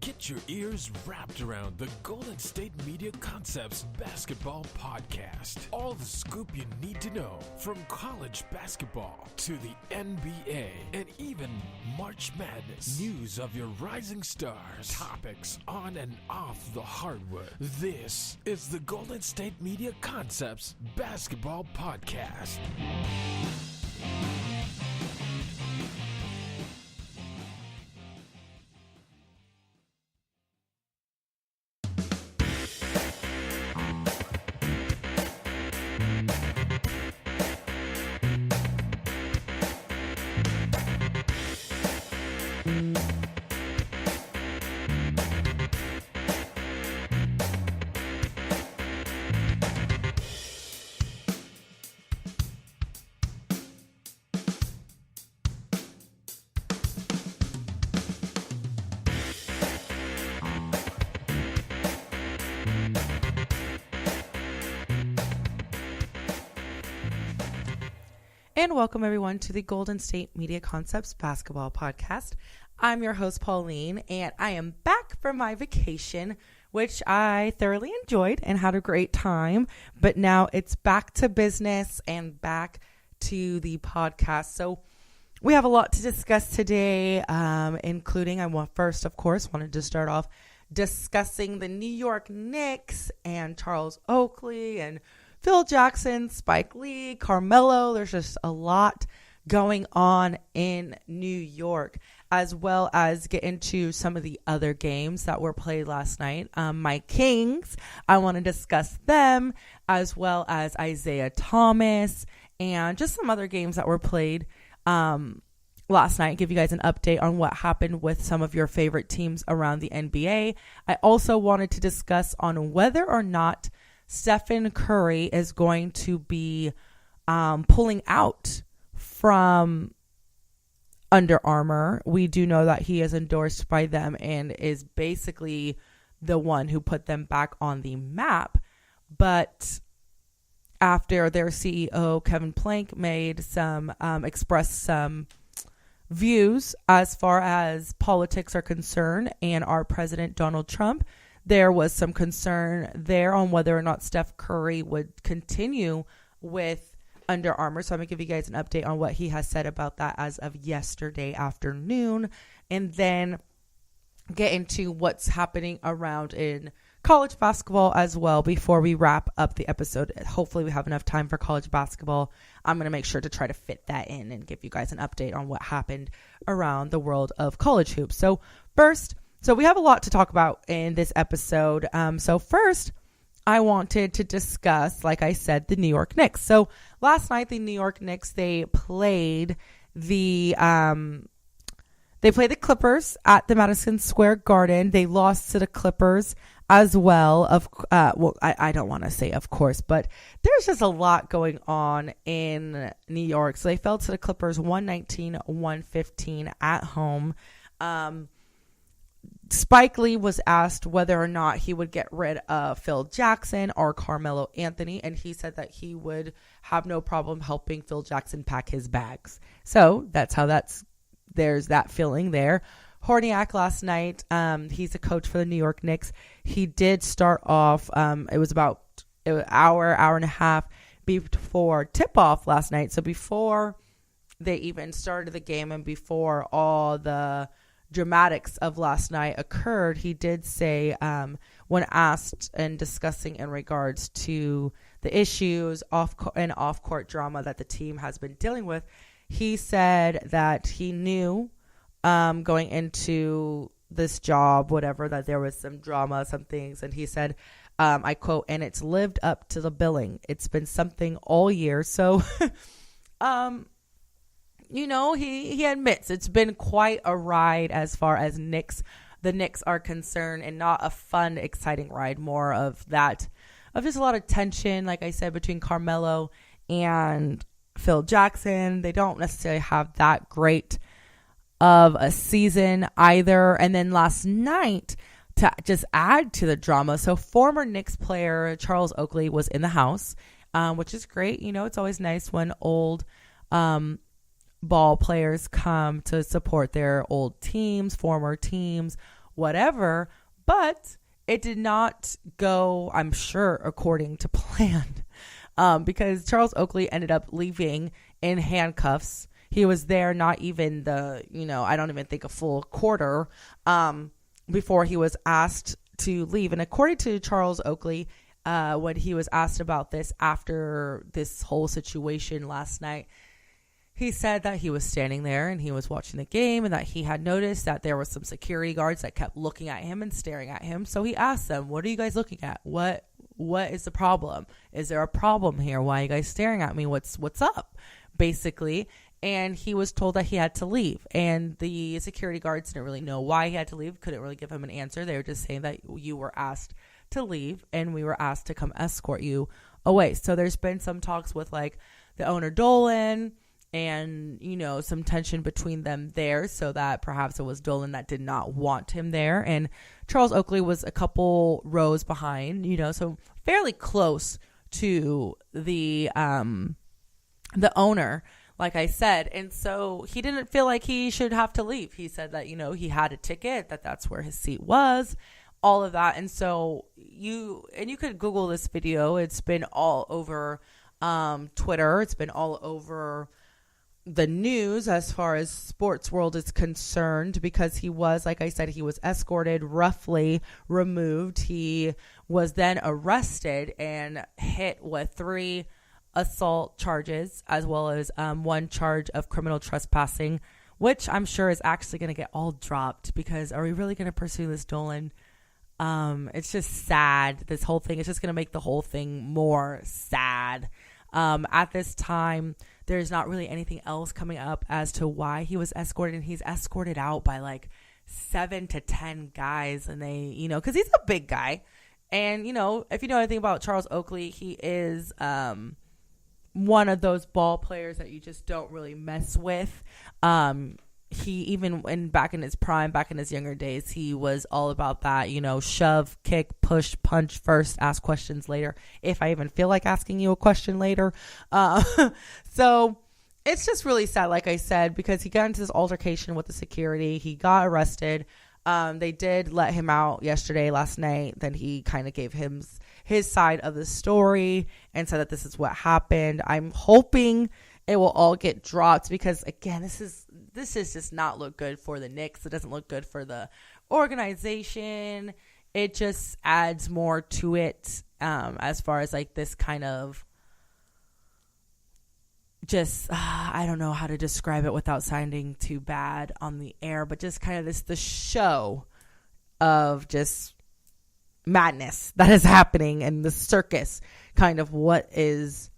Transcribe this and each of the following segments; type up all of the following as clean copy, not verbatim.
Get your ears wrapped around the Golden State Media Concepts Basketball Podcast. All the scoop you need to know, from college basketball to the NBA and even March Madness. News of your rising stars, topics on and off the hardwood. This is the Golden State Media Concepts Basketball Podcast. And welcome everyone to the Golden State Media Concepts Basketball Podcast. I'm your host, Pauline, and I am back from my vacation, which I thoroughly enjoyed and had a great time. But now it's back to business and back to the podcast. So we have a lot to discuss today, including wanted to start off discussing the New York Knicks and Charles Oakley and Phil Jackson, Spike Lee, Carmelo. There's just a lot going on in New York, as well as get into some of the other games that were played last night. My Kings, I want to discuss them, as well as Isaiah Thomas and just some other games that were played last night. Give you guys an update on what happened with some of your favorite teams around the NBA. I also wanted to discuss on whether or not Steph Curry is going to be pulling out from Under Armour. We do know that he is endorsed by them and is basically the one who put them back on the map. But after their CEO, Kevin Plank, made expressed some views as far as politics are concerned, and our president, Donald Trump, there was some concern there on whether or not Steph Curry would continue with Under Armour. So I'm going to give you guys an update on what he has said about that as of yesterday afternoon, and then get into what's happening around in college basketball as well before we wrap up the episode. Hopefully we have enough time for college basketball. I'm going to make sure to try to fit that in and give you guys an update on what happened around the world of college hoops. So we have a lot to talk about in this episode. So first, I wanted to discuss, like I said, the New York Knicks. So last night, the New York Knicks, they played the Clippers at the Madison Square Garden. They lost to the Clippers as well. I don't want to say of course, but there's just a lot going on in New York. So they fell to the Clippers 119-115 at home. Spike Lee was asked whether or not he would get rid of Phil Jackson or Carmelo Anthony, and he said that he would have no problem helping Phil Jackson pack his bags. So there's that feeling there. Horniak last night, he's a coach for the New York Knicks. He did start off, it was about an hour and a half before tip-off last night. So before they even started the game and before all the dramatics of last night occurred, he did say, when asked and discussing in regards to the issues off-court drama that the team has been dealing with, he said that he knew going into this job, whatever, that there was some drama, some things, and he said, I quote, "and it's lived up to the billing. It's been something all year." So he admits it's been quite a ride as far as the Knicks are concerned, and not a fun, exciting ride, more of just a lot of tension, like I said, between Carmelo and Phil Jackson. They don't necessarily have that great of a season either. And then last night, to just add to the drama, so former Knicks player Charles Oakley was in the house, which is great. It's always nice when old ball players come to support their old teams, former teams, whatever. But it did not go, I'm sure, according to plan, because Charles Oakley ended up leaving in handcuffs. He was there not even I don't even think a full quarter before he was asked to leave. And according to Charles Oakley, when he was asked about this after this whole situation last night, he said that he was standing there and he was watching the game and that he had noticed that there were some security guards that kept looking at him and staring at him. So he asked them, what are you guys looking at? What is the problem? Is there a problem here? Why are you guys staring at me? What's up? Basically. And he was told that he had to leave. And the security guards didn't really know why he had to leave. Couldn't really give him an answer. They were just saying that you were asked to leave and we were asked to come escort you away. So there's been some talks with like the owner Dolan and, some tension between them there, so that perhaps it was Dolan that did not want him there. And Charles Oakley was a couple rows behind, so fairly close to the owner, like I said. And so he didn't feel like he should have to leave. He said that, he had a ticket, that's where his seat was, all of that. And so you could Google this video. It's been all over Twitter. It's been all over the news as far as sports world is concerned, because he was, like I said, he was escorted, roughly removed. He was then arrested and hit with 3 assault charges, as well as 1 charge of criminal trespassing, which I'm sure is actually going to get all dropped, because are we really going to pursue this Dolan? It's just sad. This whole thing is just going to make the whole thing more sad. At this time, there's not really anything else coming up as to why he was escorted, and he's escorted out by like 7 to 10 guys, and they, because he's a big guy. And, if you know anything about Charles Oakley, he is one of those ball players that you just don't really mess with. He even back in his prime, back in his younger days, he was all about that, shove, kick, push, punch first, ask questions later, if I even feel like asking you a question later. So it's just really sad, like I said, because he got into this altercation with the security. He got arrested. They did let him out last night. Then he kind of gave his side of the story and said that this is what happened. I'm hoping it will all get dropped, because again, this is just not look good for the Knicks. It doesn't look good for the organization. It just adds more to it, as far as like this kind of just I don't know how to describe it without sounding too bad on the air, but just kind of the show of just madness that is happening, and the circus kind of what is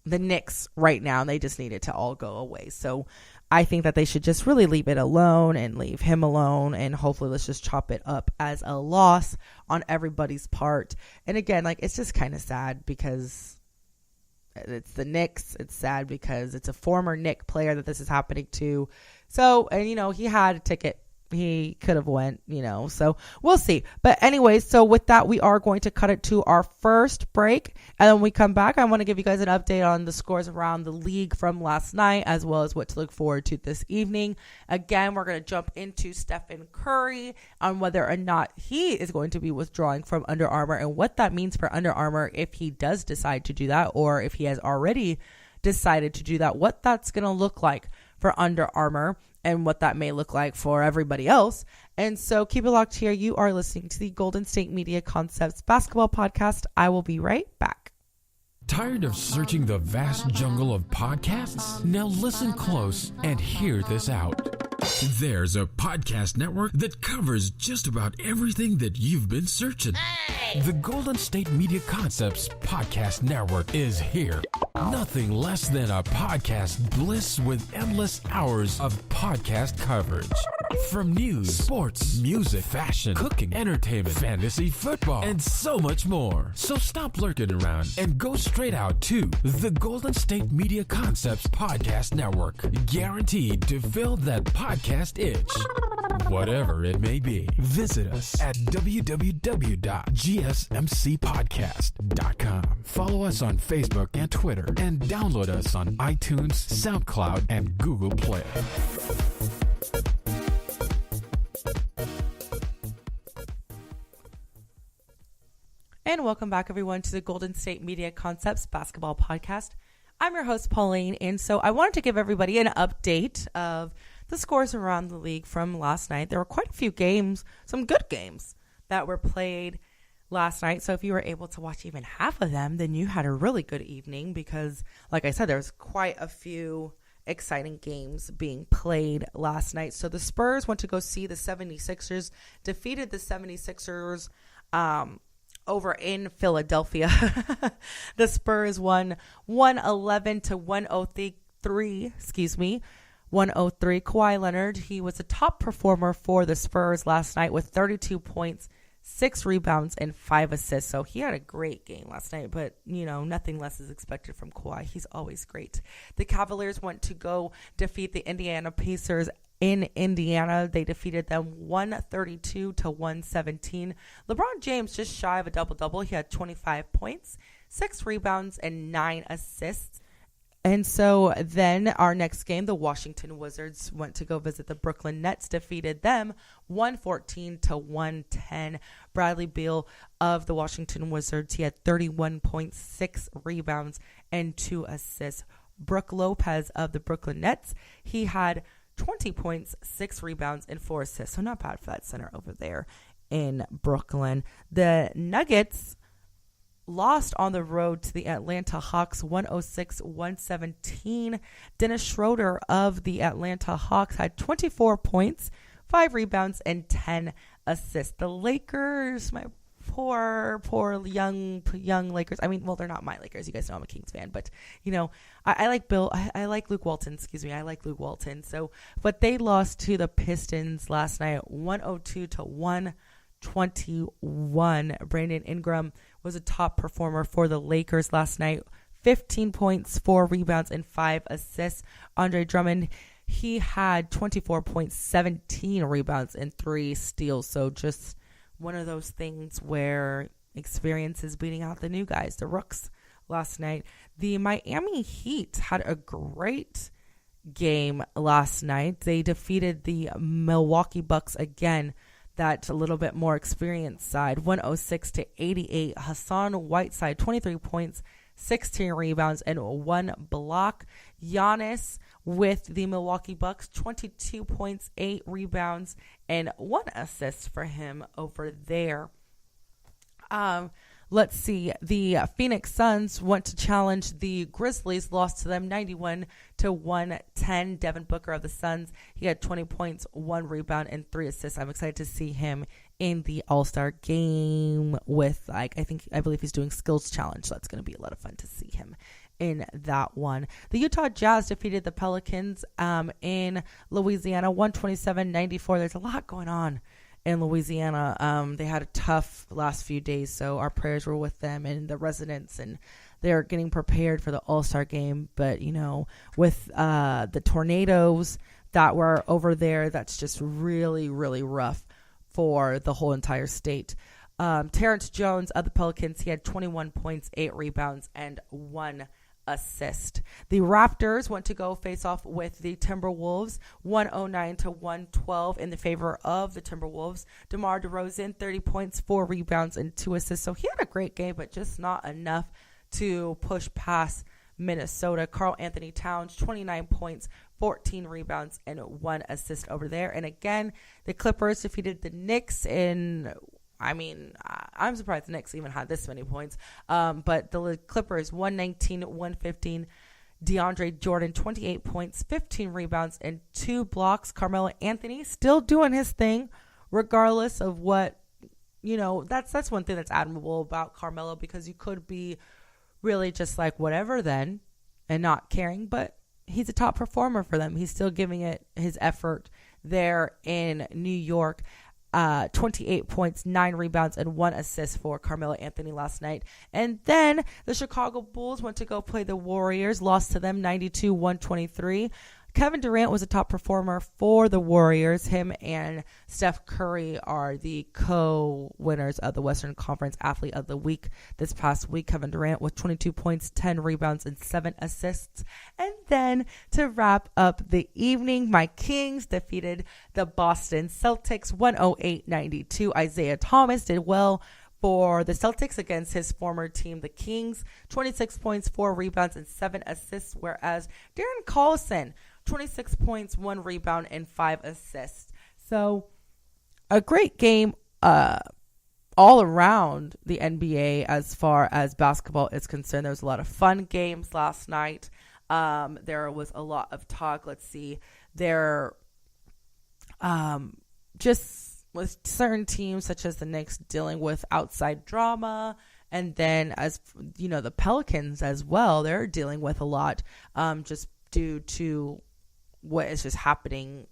the Knicks right now, and they just need it to all go away. So I think that they should just really leave it alone and leave him alone, and hopefully let's just chop it up as a loss on everybody's part. And again, like, it's just kind of sad because it's the Knicks. It's sad because it's a former Knick player that this is happening to. So, and he had a ticket. He could have went, so we'll see. But anyways, so with that, we are going to cut it to our first break. And then when we come back, I want to give you guys an update on the scores around the league from last night, as well as what to look forward to this evening. Again, we're going to jump into Stephen Curry on whether or not he is going to be withdrawing from Under Armour and what that means for Under Armour if he does decide to do that, or if he has already decided to do that, what that's going to look like for Under Armour and what that may look like for everybody else. And so keep it locked here. You are listening to the Golden State Media Concepts Basketball Podcast. I will be right back. Tired of searching the vast jungle of podcasts? Now listen close and hear this out. There's a podcast network that covers just about everything that you've been searching. Hey! The Golden State Media Concepts Podcast Network is here. Nothing less than a podcast bliss with endless hours of podcast coverage. From news, sports, music, fashion, cooking, entertainment, fantasy, football, and so much more. So stop lurking around and go straight out to the Golden State Media Concepts Podcast Network. Guaranteed to fill that podcast itch. Whatever it may be. Visit us at www.gsmcpodcast.com. Follow us on Facebook and Twitter, and download us on iTunes, SoundCloud, and Google Play. And welcome back, everyone, to the Golden State Media Concepts Basketball Podcast. I'm your host, Pauline, and so I wanted to give everybody an update of the scores around the league from last night. There were quite a few games, some good games, that were played last night. So if you were able to watch even half of them, then you had a really good evening because, like I said, there was quite a few exciting games being played last night. So the Spurs went to go see the 76ers, defeated the 76ers over in Philadelphia. The Spurs won 111 to 103. 103. Kawhi Leonard, he was a top performer for the Spurs last night with 32 points, 6 rebounds, and 5 assists. So he had a great game last night, but, nothing less is expected from Kawhi. He's always great. The Cavaliers went to go defeat the Indiana Pacers in Indiana. They defeated them 132 to 117. LeBron James just shy of a double-double. He had 25 points, 6 rebounds, and 9 assists. And so then our next game, the Washington Wizards went to go visit the Brooklyn Nets, defeated them 114 to 110. Bradley Beal of the Washington Wizards, he had 31 points, 6 rebounds, and 2 assists. Brook Lopez of the Brooklyn Nets, he had 20 points, 6 rebounds, and 4 assists. So not bad for that center over there in Brooklyn. The Nuggets lost on the road to the Atlanta Hawks 106-117. Dennis Schroeder of the Atlanta Hawks had 24 points, 5 rebounds, and 10 assists. The Lakers, my poor young Lakers. I mean, well, they're not my Lakers. You guys know I'm a Kings fan, but I like Bill. I like Luke Walton. I like Luke Walton. So, but they lost to the Pistons last night, 102 to 121. Brandon Ingram was a top performer for the Lakers last night, 15 points, 4 rebounds, and 5 assists. Andre Drummond, he had 24 points, 17 rebounds, and 3 steals. So just one of those things where experience is beating out the new guys, the rooks, last night. The Miami Heat had a great game last night. They defeated the Milwaukee Bucks again, that a little bit more experienced side, 106 to 88. Hassan Whiteside, 23 points, 16 rebounds, and 1 block. Giannis with the Milwaukee Bucks, 22 points, 8 rebounds, and 1 assist for him over there. Let's see. The Phoenix Suns went to challenge the Grizzlies, lost to them 91 to 110. Devin Booker of the Suns, he had 20 points, 1 rebound, and 3 assists. I'm excited to see him in the All-Star game with, I believe he's doing skills challenge. So that's going to be a lot of fun to see him in that one. The Utah Jazz defeated the Pelicans in Louisiana, 127-94. There's a lot going on in Louisiana. They had a tough last few days, so our prayers were with them and the residents, and they're getting prepared for the All-Star game. But, with the tornadoes that were over there, that's just really, really rough for the whole entire state. Terrence Jones of the Pelicans, he had 21 points, 8 rebounds, and 1 assist. The Raptors went to go face off with the Timberwolves, 109 to 112 in the favor of the Timberwolves. DeMar DeRozan, 30 points, 4 rebounds, and 2 assists. So he had a great game, but just not enough to push past Minnesota. Karl Anthony Towns, 29 points, 14 rebounds, and 1 assist over there. And again, the Clippers defeated the Knicks I'm surprised the Knicks even had this many points. But the Clippers, 119-115. DeAndre Jordan, 28 points, 15 rebounds, and 2 blocks. Carmelo Anthony still doing his thing, regardless of what, that's one thing that's admirable about Carmelo, because you could be really just like whatever then and not caring, but he's a top performer for them. He's still giving it his effort there in New York. 28 points, 9 rebounds, and 1 assist for Carmelo Anthony last night. And then the Chicago Bulls went to go play the Warriors, lost to them 92-123. Kevin Durant was a top performer for the Warriors. Him and Steph Curry are the co-winners of the Western Conference Athlete of the Week this past week. Kevin Durant with 22 points, 10 rebounds, and 7 assists. And then to wrap up the evening, my Kings defeated the Boston Celtics 108-92. Isaiah Thomas did well for the Celtics against his former team, the Kings. 26 points, 4 rebounds, and 7 assists, whereas Darren Collison, 26 points, 1 rebound, and 5 assists. So a great game all around the NBA as far as basketball is concerned. There was a lot of fun games last night. There was a lot of talk. Let's see. There just with certain teams such as the Knicks dealing with outside drama. And then as you know, the Pelicans as well, they're dealing with a lot just due to what is just happening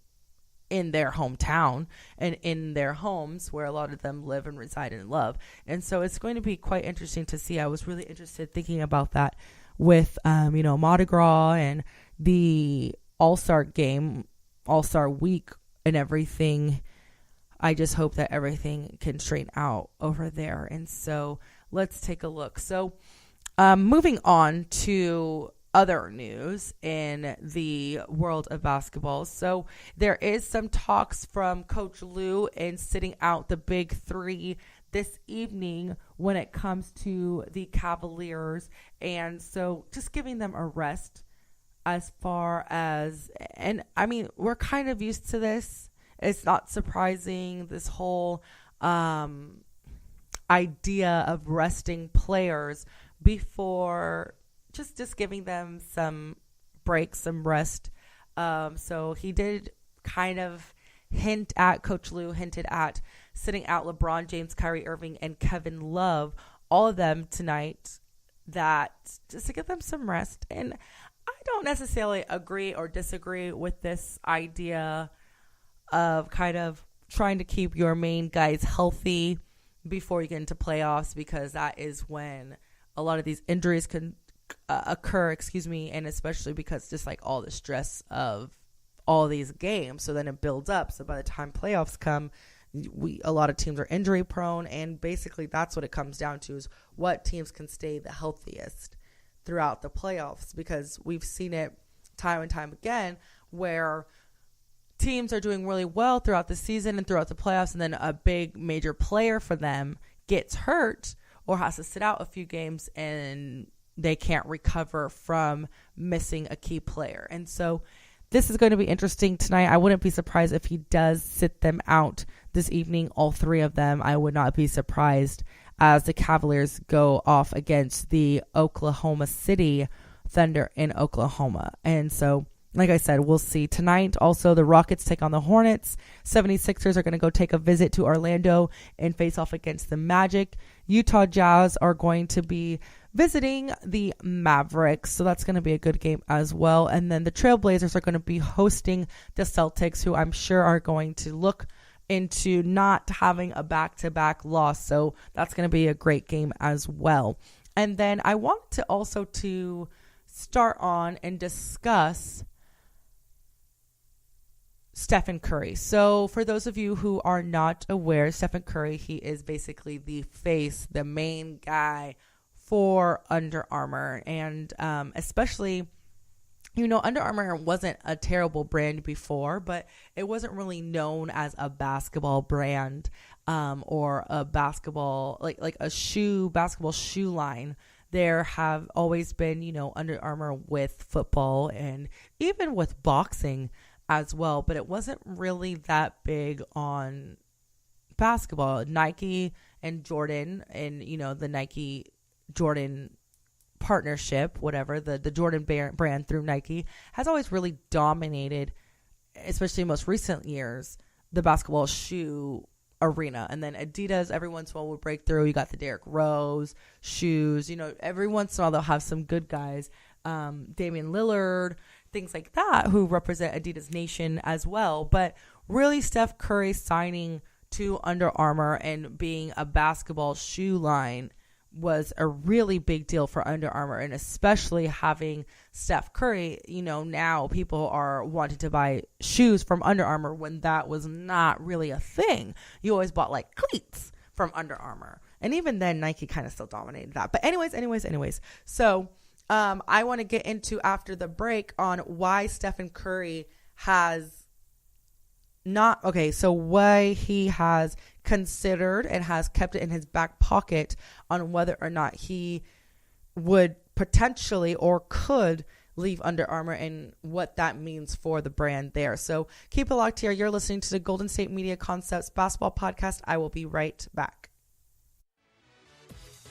in their hometown and in their homes where a lot of them live and reside and love. And so it's going to be quite interesting to see. I was really interested thinking about that with, Mardi Gras and the All-Star game, All-Star week and everything. I just hope that everything can straighten out over there. And so let's take a look. So moving on to other news in the world of basketball. So there is some talks from Coach Lue in sitting out the big three this evening when it comes to the Cavaliers. And so just giving them a rest as far as, and I mean, we're kind of used to this. It's not surprising, this whole idea of resting players before just giving them some break, some rest. So he did kind of Coach Lue hinted at sitting out LeBron James, Kyrie Irving, and Kevin Love, all of them tonight, that just to give them some rest. And I don't necessarily agree or disagree with this idea of kind of trying to keep your main guys healthy before you get into playoffs, because that is when a lot of these injuries can occur, and especially because just like all the stress of all these games, so then it builds up. So by the time playoffs come, a lot of teams are injury prone, and basically that's what it comes down to, is what teams can stay the healthiest throughout the playoffs, because we've seen it time and time again where teams are doing really well throughout the season and throughout the playoffs, and then a big major player for them gets hurt or has to sit out a few games, and they can't recover from missing a key player. And so this is going to be interesting tonight. I wouldn't be surprised if he does sit them out this evening, all three of them. I would not be surprised as the Cavaliers go off against the Oklahoma City Thunder in Oklahoma. And so, like I said, we'll see. Tonight, also, the Rockets take on the Hornets. 76ers are going to go take a visit to Orlando and face off against the Magic. Utah Jazz are going to be visiting the Mavericks, so that's going to be a good game as well. And then the Trailblazers are going to be hosting the Celtics, who I'm sure are going to look into not having a back-to-back loss, so that's going to be a great game as well. And then I want to also to start on and discuss Stephen Curry. So for those of you who are not aware, Stephen Curry, he is basically the face, the main guy for Under Armour. And especially, Under Armour wasn't a terrible brand before, but it wasn't really known as a basketball brand or a basketball, like a basketball shoe line. There have always been, Under Armour with football and even with boxing as well, but it wasn't really that big on basketball. Nike and Jordan and, the Nike Jordan partnership, whatever, the Jordan brand through Nike has always really dominated, especially in most recent years, the basketball shoe arena. And then Adidas every once in a while would break through. You got the Derrick Rose shoes, every once in a while they'll have some good guys, Damian Lillard, things like that, who represent Adidas Nation as well. But really, Steph Curry signing to Under Armour and being a basketball shoe line was a really big deal for Under Armour, and especially having Steph Curry, now people are wanting to buy shoes from Under Armour when that was not really a thing. You always bought like cleats from Under Armour, and even then Nike kind of still dominated that. But anyways, so I want to get into after the break on why Stephen Curry has why he has considered and has kept it in his back pocket on whether or not he would potentially or could leave Under Armour and what that means for the brand there. So keep it locked here. You're listening to the Golden State Media Concepts Basketball Podcast. I will be right back.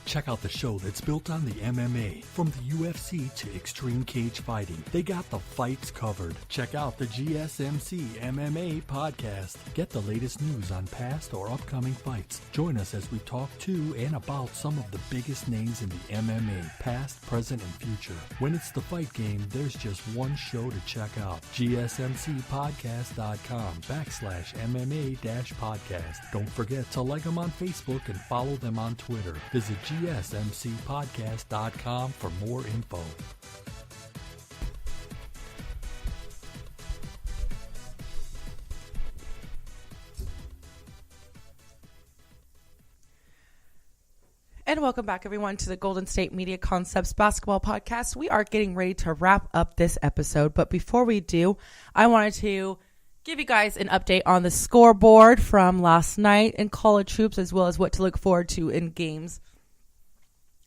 Check out the show that's built on the MMA. From the UFC to extreme cage fighting, they got the fights covered. Check out the GSMC MMA podcast. Get the latest news on past or upcoming fights. Join us as we talk to and about some of the biggest names in the MMA, past, present, and future. When it's the fight game, there's just one show to check out. GSMCpodcast.com/MMA-podcast. Don't forget to like them on Facebook and follow them on Twitter. Visit GSMCpodcast.com for more info. And welcome back, everyone, to the Golden State Media Concepts Basketball Podcast. We are getting ready to wrap up this episode, but before we do, I wanted to give you guys an update on the scoreboard from last night in college hoops, as well as what to look forward to in games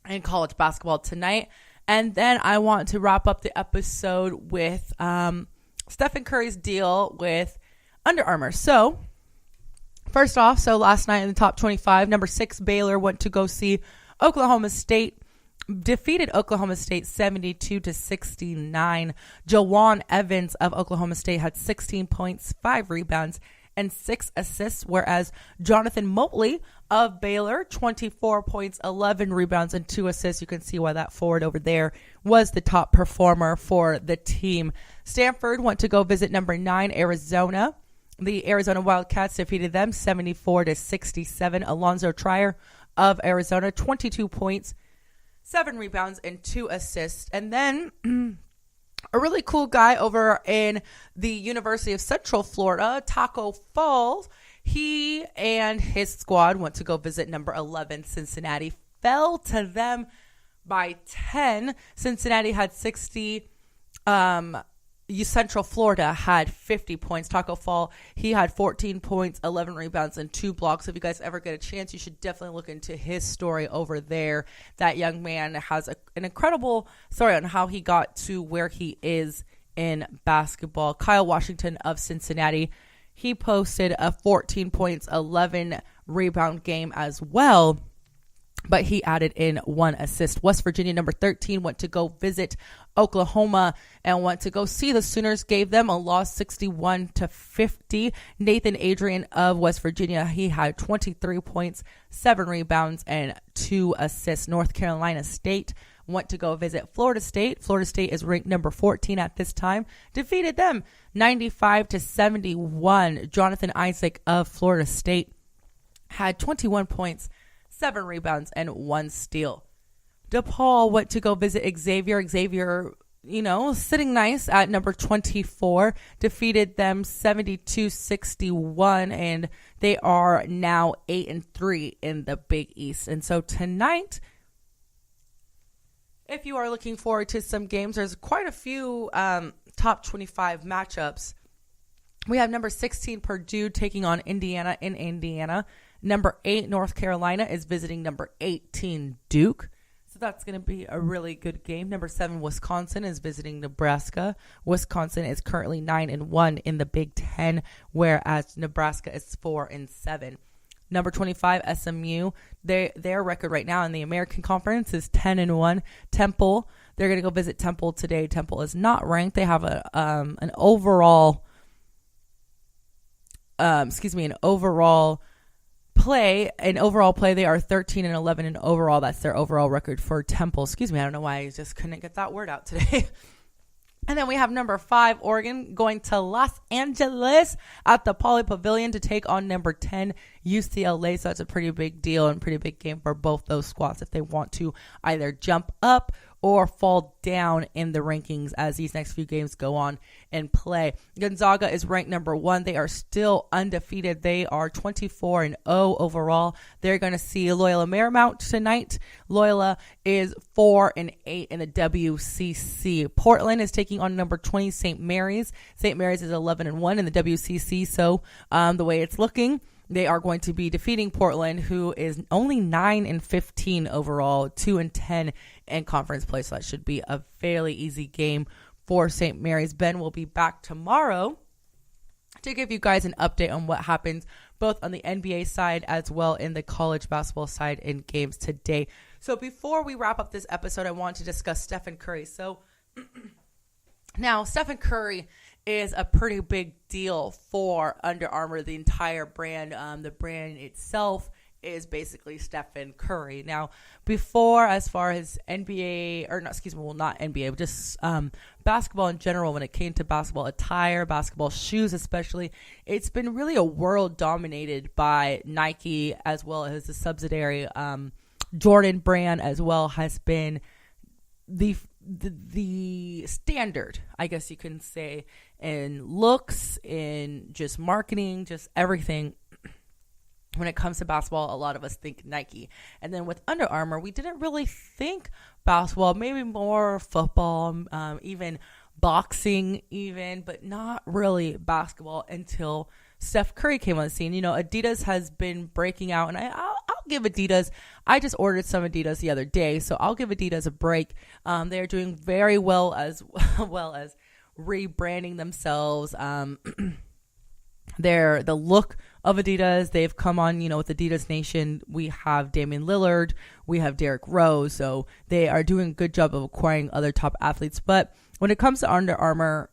in college basketball tonight. And then I want to wrap up the episode with Steph Curry's deal with Under Armour. So first off, last night in the top 25, number 6 Baylor went to go see Oklahoma State, defeated Oklahoma State 72-69. Jawan Evans of Oklahoma State had 16 points, 5 rebounds, and 6 assists, whereas Jonathan Motley of Baylor, 24 points, 11 rebounds, and 2 assists. You can see why that forward over there was the top performer for the team. Stanford went to go visit number 9 Arizona. The Arizona Wildcats defeated them 74-67. Alonzo Trier of Arizona, 22 points, 7 rebounds, and 2 assists. And then a really cool guy over in the University of Central Florida, Taco Fall, he and his squad went to go visit number 11 Cincinnati, fell to them by 10. Cincinnati had 60. Central Florida had 50 points. Taco Fall, he had 14 points, 11 rebounds, and 2 blocks. If you guys ever get a chance, you should definitely look into his story over there. That young man has an incredible story on how he got to where he is in basketball. Kyle Washington of Cincinnati, he posted a 14 points, 11 rebound game as well, but he added in 1 assist. West Virginia, number 13, went to go visit Oklahoma and went to go see the Sooners. Gave them a loss 61-50. Nathan Adrian of West Virginia, he had 23 points, 7 rebounds, and 2 assists. North Carolina State went to go visit Florida State. Florida State is ranked number 14 at this time. Defeated them 95-71. Jonathan Isaac of Florida State had 21 points, 7 rebounds, and 1 steal. DePaul went to go visit Xavier. Xavier, sitting nice at number 24, defeated them 72-61, and they are now 8-3 in the Big East. And so tonight, if you are looking forward to some games, there's quite a few top 25 matchups. We have number 16 Purdue taking on Indiana in Indiana. Number 8 North Carolina is visiting number 18 Duke. So that's going to be a really good game. Number 7 Wisconsin is visiting Nebraska. Wisconsin is currently 9-1 in the Big Ten, whereas Nebraska is 4-7. Number 25 SMU, their record right now in the American Conference is 10-1. Temple, they're going to go visit Temple today. Temple is not ranked. They have an overall play. In overall play, they are 13-11 in overall. That's their overall record for Temple. I don't know why I just couldn't get that word out today. And then we have number 5 Oregon going to Los Angeles at the Pauley Pavilion to take on number 10 UCLA. So that's a pretty big deal and pretty big game for both those squads if they want to either jump up or fall down in the rankings as these next few games go on and play. Gonzaga is ranked number 1. They are still undefeated. They are 24-0 overall. They're going to see Loyola Marymount tonight. Loyola is 4-8 in the WCC. Portland is taking on number 20 St. Mary's. St. Mary's is 11-1 in the WCC. So the way it's looking, they are going to be defeating Portland, who is only 9-15 overall, 2-10 in conference play. So that should be a fairly easy game for St. Mary's. Ben will be back tomorrow to give you guys an update on what happens both on the NBA side as well in the college basketball side in games today. So before we wrap up this episode, I want to discuss Stephen Curry. So now Stephen Curry is a pretty big deal for Under Armour, the entire brand. The brand itself is basically Stephen Curry. Now, before, as far as NBA, or not, excuse me, well, not NBA, but just basketball in general, when it came to basketball attire, basketball shoes especially, it's been really a world dominated by Nike, as well as the subsidiary Jordan brand, as well, has been the standard, I guess you can say, in looks, in just marketing, just everything. When it comes to basketball, a lot of us think Nike. And then with Under Armour, we didn't really think basketball, maybe more football, even boxing even, but not really basketball until Steph Curry came on the scene. You know, Adidas has been breaking out, and I'll give Adidas, I just ordered some Adidas the other day, so I'll give Adidas a break. They're doing very well as rebranding themselves. The look of Adidas, they've come on, you know, with Adidas Nation. We have Damian Lillard, we have Derrick Rose, so they are doing a good job of acquiring other top athletes. But when it comes to Under Armour,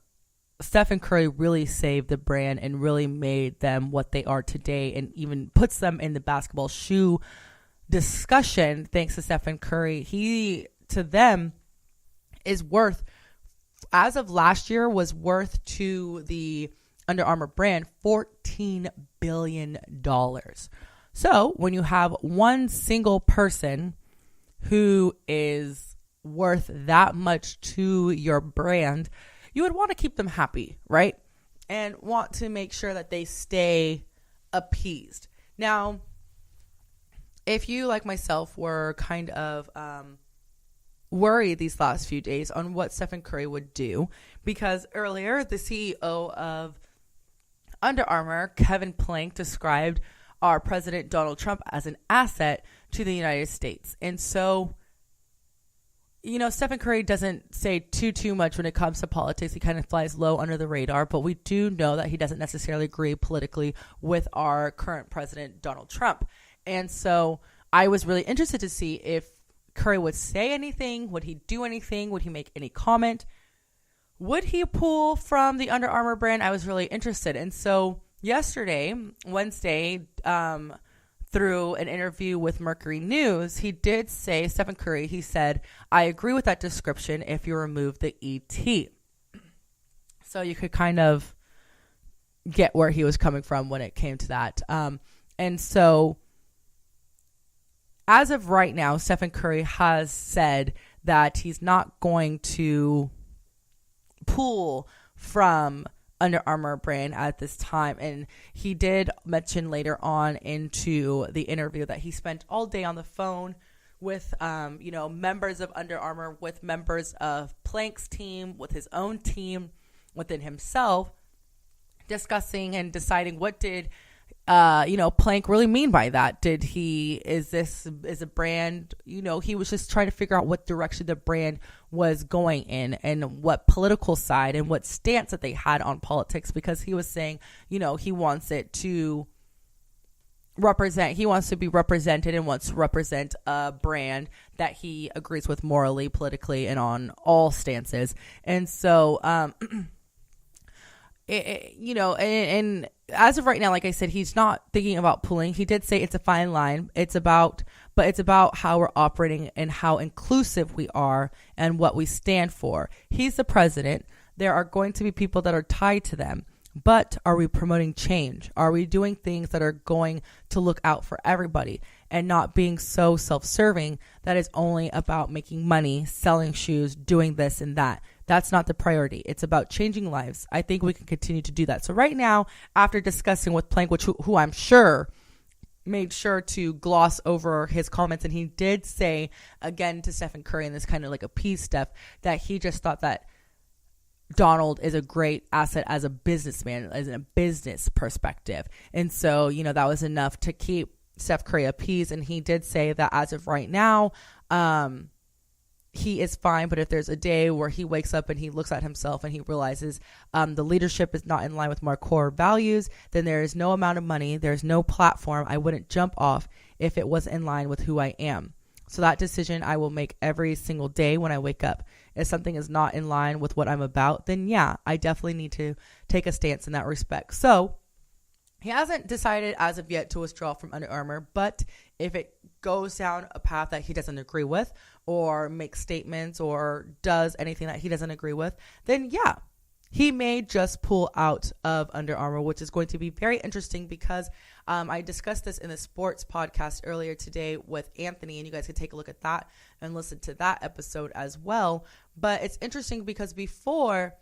Stephen Curry really saved the brand and really made them what they are today, and even puts them in the basketball shoe discussion. Thanks to Stephen Curry, he, to them, is worth, as of last year, was worth to the Under Armour brand $14 billion. So when you have one single person who is worth that much to your brand, you would want to keep them happy, right? And want to make sure that they stay appeased. Now, if you, like myself, were kind of worried these last few days on what Stephen Curry would do, because earlier the CEO of Under Armour, Kevin Plank, described our President Donald Trump as an asset to the United States. And so, you know, Stephen Curry doesn't say too much when it comes to politics. He kind of flies low under the radar, but we do know that he doesn't necessarily agree politically with our current president, Donald Trump. And so I was really interested to see if Curry would say anything. Would he do anything? Would he make any comment? Would he pull from the Under Armour brand? I was really interested. And so yesterday, Wednesday, through an interview with Mercury News, he did say, Stephen Curry, he said, "I agree with that description if you remove the ET." So you could kind of get where he was coming from when it came to that. And so as of right now, Stephen Curry has said that he's not going to pull from Under Armour brand at this time. And he did mention later on into the interview that he spent all day on the phone with, members of Under Armour, with members of Plank's team, with his own team, within himself, discussing and deciding what did Plank really mean by that. Is a brand, he was just trying to figure out what direction the brand was going in and what political side and what stance that they had on politics, because he was saying, he wants it to represent, he wants to be represented and wants to represent a brand that he agrees with morally, politically, and on all stances. And so, and as of right now, like I said, he's not thinking about pulling. He did say it's a fine line. It's about how we're operating and how inclusive we are and what we stand for. He's the president. There are going to be people that are tied to them. But are we promoting change? Are we doing things that are going to look out for everybody and not being so self-serving that is only about making money, selling shoes, doing this and that? That's not the priority. It's about changing lives. I think we can continue to do that. So right now, after discussing with Plank, who I'm sure made sure to gloss over his comments, and he did say again to Stephen Curry, and this kind of like appease Steph, that he just thought that Donald is a great asset as a businessman, as in a business perspective. And so, that was enough to keep Steph Curry appeased. And he did say that as of right now, he is fine. But if there's a day where he wakes up and he looks at himself and he realizes the leadership is not in line with my core values, then there is no amount of money, there's no platform I wouldn't jump off if it was in line with who I am. So that decision I will make every single day when I wake up. If something is not in line with what I'm about, then yeah, I definitely need to take a stance in that respect. So he hasn't decided as of yet to withdraw from Under Armour, but if it goes down a path that he doesn't agree with, or makes statements or does anything that he doesn't agree with, then yeah, he may just pull out of Under Armour, which is going to be very interesting because I discussed this in the sports podcast earlier today with Anthony, and you guys can take a look at that and listen to that episode as well. But it's interesting because before,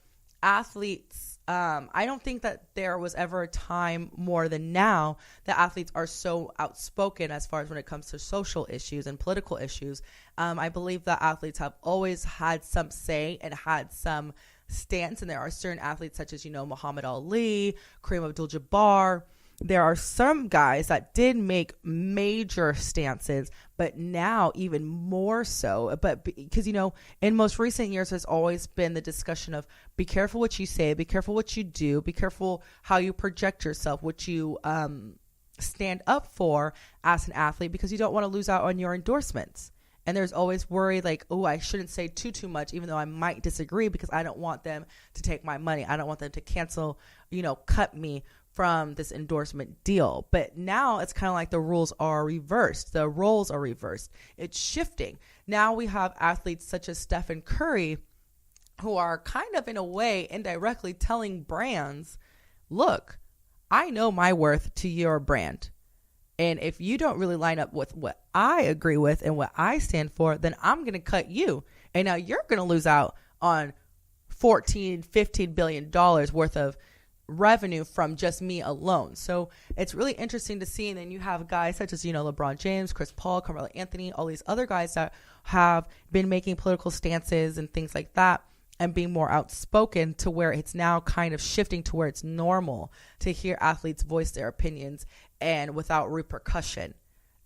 athletes, I don't think that there was ever a time more than now that athletes are so outspoken as far as when it comes to social issues and political issues. I believe that athletes have always had some say and had some stance, and there are certain athletes such as Muhammad Ali, Kareem Abdul-Jabbar. There are some guys that did make major stances, but now even more so. But because in most recent years there's always been the discussion of be careful what you say, be careful what you do, be careful how you project yourself, what you stand up for as an athlete, because you don't want to lose out on your endorsements. And there's always worry like, oh, I shouldn't say too much, even though I might disagree, because I don't want them to take my money. I don't want them to cancel, cut me from this endorsement deal. But now it's kind of like the rules are reversed. The roles are reversed. It's shifting. Now we have athletes such as Stephen Curry who are kind of in a way indirectly telling brands, look, I know my worth to your brand. And if you don't really line up with what I agree with and what I stand for, then I'm going to cut you. And now you're going to lose out on $14-15 billion worth of revenue from just me alone. So it's really interesting to see. And then you have guys such as, LeBron James, Chris Paul, Carmelo Anthony, all these other guys that have been making political stances and things like that and being more outspoken, to where it's now kind of shifting to where it's normal to hear athletes voice their opinions and without repercussion.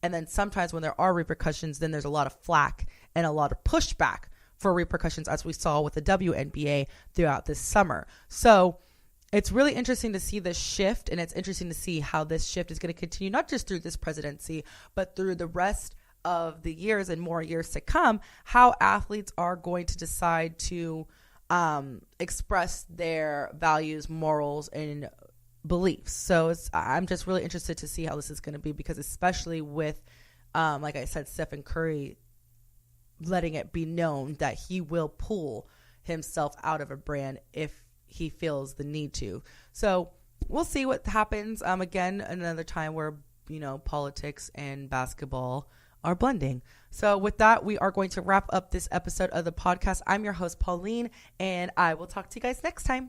And then sometimes when there are repercussions, then there's a lot of flack and a lot of pushback for repercussions, as we saw with the WNBA throughout this summer. So it's really interesting to see this shift, and it's interesting to see how this shift is going to continue, not just through this presidency, but through the rest of the years and more years to come, how athletes are going to decide to express their values, morals, and beliefs. So I'm just really interested to see how this is going to be, because especially with, like I said, Stephen Curry letting it be known that he will pull himself out of a brand if he feels the need to. So we'll see what happens. Again, another time where, politics and basketball are blending. So with that, we are going to wrap up this episode of the podcast. I'm your host, Pauline, and I will talk to you guys next time.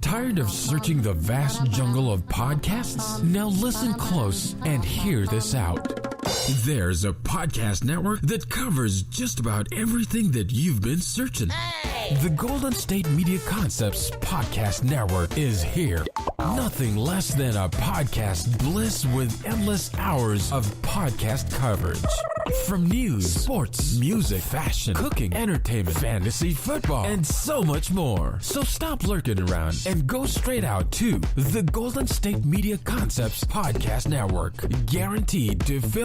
Tired of searching the vast jungle of podcasts? Now listen close and hear this out. There's a podcast network that covers just about everything that you've been searching. Hey! The Golden State Media Concepts Podcast Network is here. Nothing less than a podcast bliss with endless hours of podcast coverage. From news, sports, music, fashion, cooking, entertainment, fantasy, football, and so much more. So stop lurking around and go straight out to the Golden State Media Concepts Podcast Network. Guaranteed to fill